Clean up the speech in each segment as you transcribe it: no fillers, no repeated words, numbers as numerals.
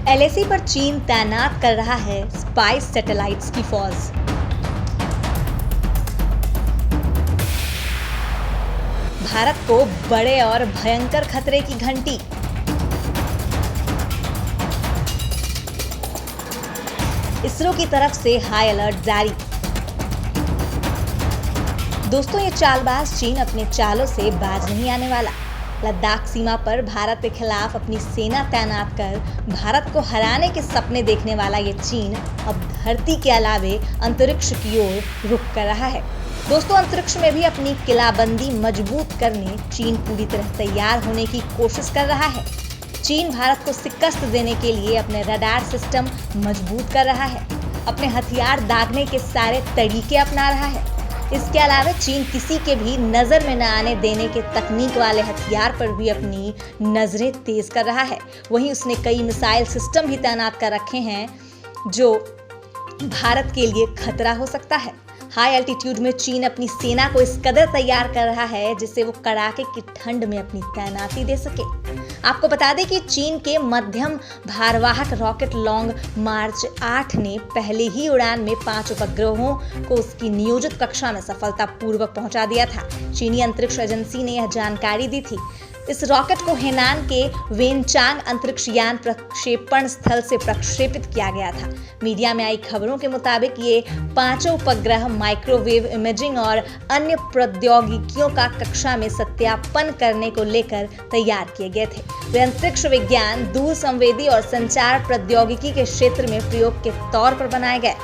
LAC पर चीन तैनात कर रहा है स्पाई सैटेलाइट्स की फौज। भारत को बड़े और भयंकर खतरे की घंटी। इसरो की तरफ से हाई अलर्ट जारी। दोस्तों, ये चालबाज चीन अपने चालों से बाज नहीं आने वाला। लद्दाख सीमा पर भारत के खिलाफ अपनी सेना तैनात कर भारत को हराने के सपने देखने वाला ये चीन अब धरती के अलावे अंतरिक्ष की ओर रुख कर रहा है। दोस्तों, अंतरिक्ष में भी अपनी किलाबंदी मजबूत करने चीन पूरी तरह तैयार होने की कोशिश कर रहा है। चीन भारत को शिकस्त देने के लिए अपने रडार सिस्टम मजबूत कर रहा है, अपने हथियार दागने के सारे तरीके अपना रहा है। इसके अलावा चीन किसी के भी नजर में न आने देने के तकनीक वाले हथियार पर भी अपनी नजरें तेज कर रहा है। वहीं उसने कई मिसाइल सिस्टम भी तैनात कर रखे हैं जो भारत के लिए खतरा हो सकता है। हाई एल्टीट्यूड में चीन अपनी सेना को इस कदर तैयार कर रहा है जिससे वो कड़ाके की ठंड में अपनी तैनाती दे सके। आपको बता दें कि चीन के मध्यम भारवाहक रॉकेट लॉन्ग मार्च 8 ने पहले ही उड़ान में 5 उपग्रहों को उसकी नियोजित कक्षा में सफलतापूर्वक पहुंचा दिया था। चीनी अंतरिक्ष एजेंसी ने यह जानकारी दी थी। इस रॉकेट को हेनान के वेनचांग अंतरिक्ष यान प्रक्षेपण स्थल से प्रक्षेपित किया गया था। मीडिया में आई खबरों के मुताबिक ये 5 उपग्रह माइक्रोवेव इमेजिंग और अन्य प्रौद्योगिकियों का कक्षा में सत्यापन करने को लेकर तैयार किए गए थे। वे अंतरिक्ष विज्ञान, दूर संवेदी और संचार प्रौद्योगिकी के क्षेत्र में प्रयोग के तौर पर बनाए गए।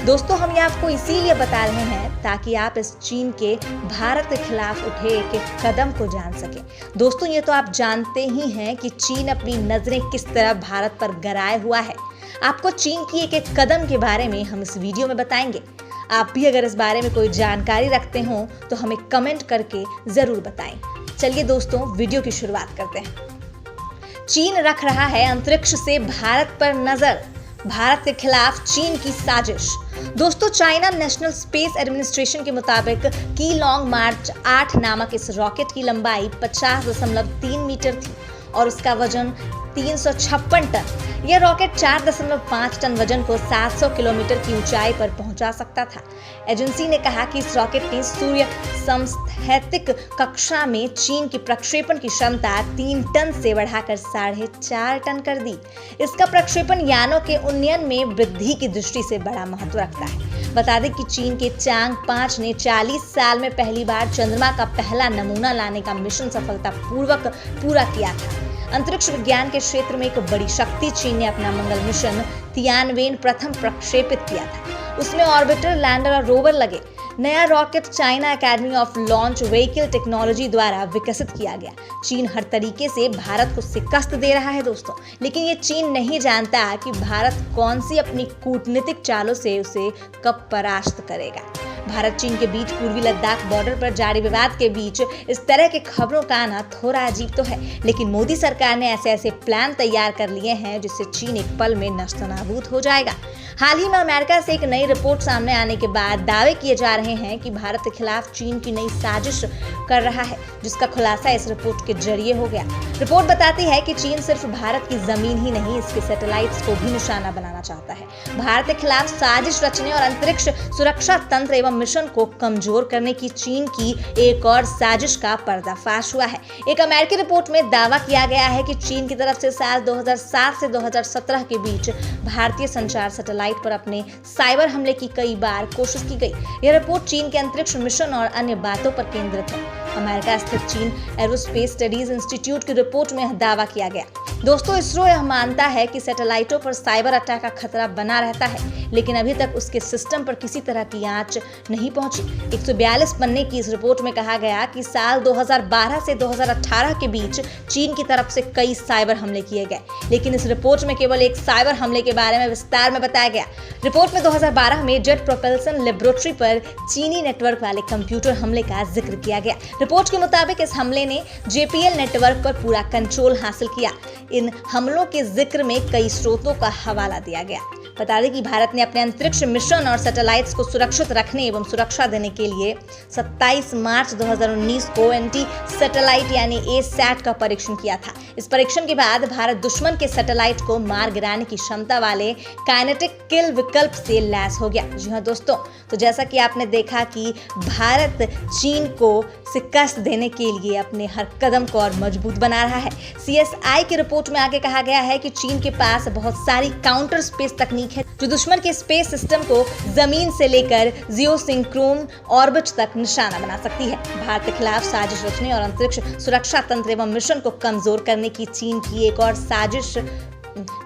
दोस्तों, हम ये आपको इसीलिए बता रहे हैं ताकि आप इस चीन के भारत के खिलाफ उठे एक एक कदम को जान सकें। दोस्तों, ये तो आप जानते ही हैं कि चीन अपनी नजरें किस तरह भारत पर गड़ाए हुआ है। आपको चीन की एक एक कदम के बारे में हम इस वीडियो में बताएंगे। आप भी अगर इस बारे में कोई जानकारी रखते हो तो हमें कमेंट करके जरूर बताएं। चलिए दोस्तों, वीडियो की शुरुआत करते हैं। चीन रख रहा है अंतरिक्ष से भारत पर नजर। भारत के खिलाफ चीन की साजिश। दोस्तों, चाइना नेशनल स्पेस एडमिनिस्ट्रेशन के मुताबिक की लॉन्ग मार्च 8 नामक इस रॉकेट की लंबाई 50.3 मीटर थी और उसका वजन 356 टन। यह रॉकेट 4.5 टन वजन को 700 किलोमीटर की ऊंचाई पर पहुंचा सकता था। एजेंसी ने कहा कि इस रॉकेट ने सूर्य समस्थैतिक कक्षा में चीन की प्रक्षेपण की क्षमता 3 टन से बढ़ाकर 4.5 टन कर दी। इसका प्रक्षेपण यानों के उन्नयन में वृद्धि की दृष्टि से बड़ा महत्व रखता है। बता दें कि चीन के चांग 5 ने 40 साल में पहली बार चंद्रमा का पहला नमूना लाने का मिशन सफलतापूर्वक पूरा किया था। अंतरिक्ष विज्ञान के क्षेत्र में एक बड़ी शक्ति चीन ने अपना मंगल मिशन तियानवेन प्रथम प्रक्षेपित किया था। उसमें ऑर्बिटर, लैंडर और रोवर लगे। नया rocket China academy of launch vehicle technology द्वारा विकसित किया गया। चीन हर तरीके से भारत को शिकस्त दे रहा है दोस्तों, लेकिन ये चीन नहीं जानता कि भारत कौन सी अपनी कूटनीतिक चालों से उसे कब परास्त करेगा। भारत चीन के बीच पूर्वी लद्दाख बॉर्डर पर जारी विवाद के बीच इस तरह के खबरों का आना थोड़ा अजीब तो है, लेकिन मोदी सरकार ने ऐसे प्लान तैयार कर लिए हैं जिससे चीन एक पल में नस्तनाबूद हो जाएगा। हाल ही में अमेरिका से एक नई रिपोर्ट सामने आने के बाद दावे किए जा रहे हैं कि भारत के खिलाफ चीन की नई साजिश कर रहा है, जिसका खुलासा इस रिपोर्ट के जरिए हो गया। रिपोर्ट बताती है कि चीन सिर्फ भारत की जमीन ही नहीं, इसके सैटेलाइट्स को भी निशाना बनाना चाहता है। भारत के खिलाफ साजिश रचने और अंतरिक्ष सुरक्षा तंत्र एवं मिशन को कमजोर करने की चीन की एक और साजिश का पर्दाफाश हुआ है। एक अमेरिकी रिपोर्ट में दावा किया गया है कि चीन की तरफ से साल 2007 से 2017 के बीच भारतीय संचार सैटेलाइट पर अपने साइबर हमले की कई बार कोशिश की गई। यह रिपोर्ट चीन के अंतरिक्ष मिशन और अन्य बातों पर केंद्रित है। अमेरिका स्थित चीन एरोस्पेस स्टडीज इंस्टीट्यूट की रिपोर्ट में दावा किया गया। दोस्तों, इसरो यह मानता है कि सैटेलाइटों पर साइबर अटैक का खतरा बना रहता है, लेकिन अभी तक उसके सिस्टम पर किसी तरह की आंच नहीं पहुंची। 142 पन्ने की इस रिपोर्ट में कहा गया कि साल 2012 से 2018 के बीच चीन की तरफ से कई साइबर हमले किए गए, लेकिन इस रिपोर्ट में केवल एक साइबर हमले के बारे में विस्तार में बताया गया। रिपोर्ट में 2012 में जेट प्रोपल्सन लेबोरेटरी पर चीनी नेटवर्क वाले कंप्यूटर हमले का जिक्र किया गया। रिपोर्ट के मुताबिक इस हमले ने JPL नेटवर्क पर पूरा कंट्रोल हासिल किया। इन हमलों के जिक्र में कई स्रोतों का हवाला दिया गया। बता दें कि भारत ने अपने अंतरिक्ष मिशन और सैटेलाइट्स को सुरक्षित रखने एवं सुरक्षा देने के लिए 27 मार्च 2019 को एंटी सैटेलाइट यानी ए-सैट का परीक्षण किया था। इस परीक्षण के बाद भारत दुश्मन के सैटेलाइट को मार गिराने की क्षमता वाले काइनेटिक किल विकल्प से लैस हो गया। जी हाँ दोस्तों, तो जैसा कि आपने देखा कि भारत चीन को शिकस्त देने के लिए अपने हर कदम को और मजबूत बना रहा है। CSI की रिपोर्ट में आगे कहा गया है कि चीन के पास बहुत सारी काउंटर स्पेस तकनीक है जो दुश्मन के स्पेस सिस्टम को जमीन से लेकर जियोसिंक्रोन ऑर्बिट तक निशाना बना सकती है। भारत के खिलाफ साजिश रचने और अंतरिक्ष सुरक्षा तंत्र एवं मिशन को कमजोर करने की चीन की एक और साजिश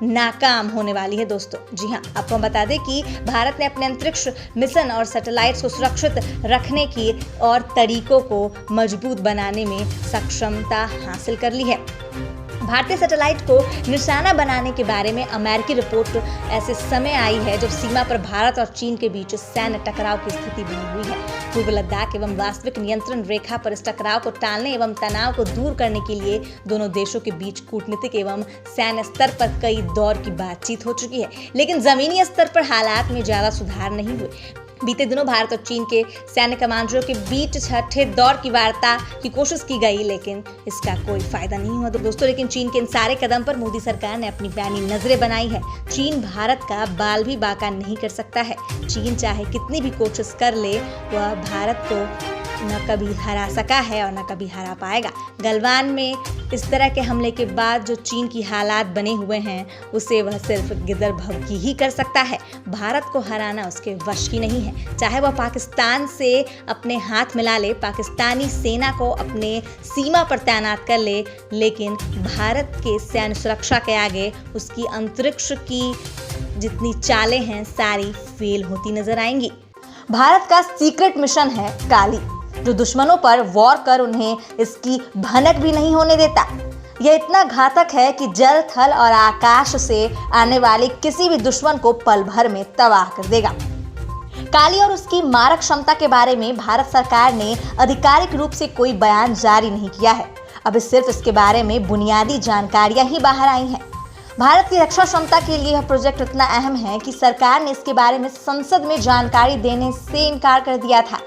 नाकाम होने वाली है दोस्तों। जी हाँ, आपको बता दें कि भारत ने अपने अंतरिक्ष मिशन और सैटेलाइट्स को सुरक्षित रखने की और तरीकों को मजबूत बनाने में सक्षमता हासिल कर ली है। भारतीय सैटेलाइट को निशाना बनाने के बारे में अमेरिकी रिपोर्ट ऐसे समय आई है जब सीमा पर भारत और चीन के बीच सैन्य टकराव की स्थिति बनी हुई है। पूर्व लद्दाख एवं वास्तविक नियंत्रण रेखा पर इस टकराव को टालने एवं तनाव को दूर करने के लिए दोनों देशों के बीच कूटनीतिक एवं सैन्य स्तर पर कई दौर की बातचीत हो चुकी है, लेकिन जमीनी स्तर पर हालात में ज्यादा सुधार नहीं हुए। बीते दिनों भारत और चीन के सैन्य कमांडरों के बीच छठे दौर की वार्ता की कोशिश की गई, लेकिन इसका कोई फायदा नहीं हुआ दोस्तों। लेकिन चीन के इन सारे कदम पर मोदी सरकार ने अपनी पैनी नजरें बनाई है। चीन भारत का बाल भी बाका नहीं कर सकता है। चीन चाहे कितनी भी कोशिश कर ले, वह भारत को न कभी हरा सका है और न कभी हरा पाएगा। गलवान में इस तरह के हमले के बाद जो चीन की हालात बने हुए हैं, उसे वह सिर्फ गिदर भभकी ही कर सकता है। भारत को हराना उसके वश की नहीं है। चाहे वह पाकिस्तान से अपने हाथ मिला ले, पाकिस्तानी सेना को अपने सीमा पर तैनात कर ले, लेकिन भारत के सैन्य सुरक्षा के आगे उसकी अंतरिक्ष की जितनी चालें हैं सारी फेल होती नजर आएंगी। भारत का सीक्रेट मिशन है काली, जो दुश्मनों पर वॉर कर उन्हें इसकी भनक भी नहीं होने देता। यह इतना घातक है कि जल, थल और आकाश से आने वाले किसी भी दुश्मन को पल भर में तबाह कर देगा। काली और उसकी मारक क्षमता के बारे में भारत सरकार ने आधिकारिक रूप से कोई बयान जारी नहीं किया है। अब सिर्फ इसके बारे में बुनियादी जानकारियां ही बाहर आई हैं। भारत की रक्षा क्षमता के लिए यह प्रोजेक्ट इतना अहम है कि सरकार ने इसके बारे में संसद में जानकारी देने से इनकार कर दिया था।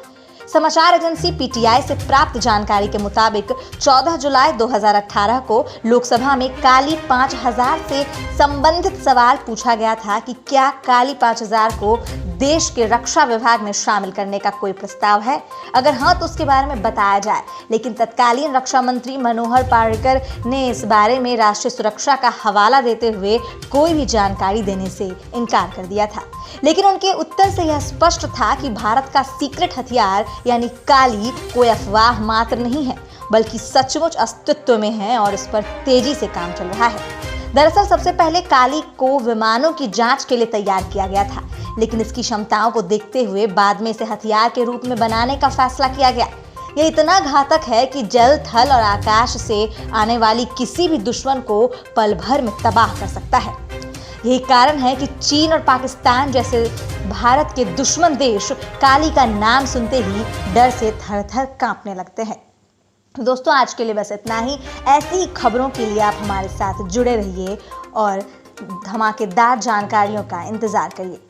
समाचार एजेंसी PTI से प्राप्त जानकारी के मुताबिक 14 जुलाई 2018 को लोकसभा में काली 5000 से संबंधित सवाल पूछा गया था कि क्या काली 5000 को देश के रक्षा विभाग में शामिल करने का कोई प्रस्ताव है। अगर हाँ, तो उसके बारे में बताया जाए। लेकिन तत्कालीन रक्षा मंत्री मनोहर पर्रिकर ने इस बारे में राष्ट्रीय सुरक्षा का हवाला देते हुए कोई भी जानकारी देने से इनकार कर दिया था। लेकिन उनके उत्तर से यह स्पष्ट था कि भारत का सीक्रेट हथियार यानी काली कोई अफवाह मात्र नहीं है, बल्कि सचमुच अस्तित्व में है और इस पर तेजी से काम चल रहा है। दरअसल सबसे पहले काली को विमानों की जांच के लिए तैयार किया गया था, लेकिन इसकी क्षमताओं को देखते हुए बाद में इसे हथियार के रूप में बनाने का फैसला किया गया। यह इतना घातक है कि जल, थल और आकाश से आने वाली किसी भी दुश्मन को पल भर में तबाह कर सकता है। यही कारण है कि चीन और पाकिस्तान जैसे भारत के दुश्मन देश काली का नाम सुनते ही डर से थर-थर कांपने लगते हैं। दोस्तों, आज के लिए बस इतना ही। ऐसी ही खबरों के लिए आप हमारे साथ जुड़े रहिए और धमाकेदार जानकारियों का इंतजार करिए।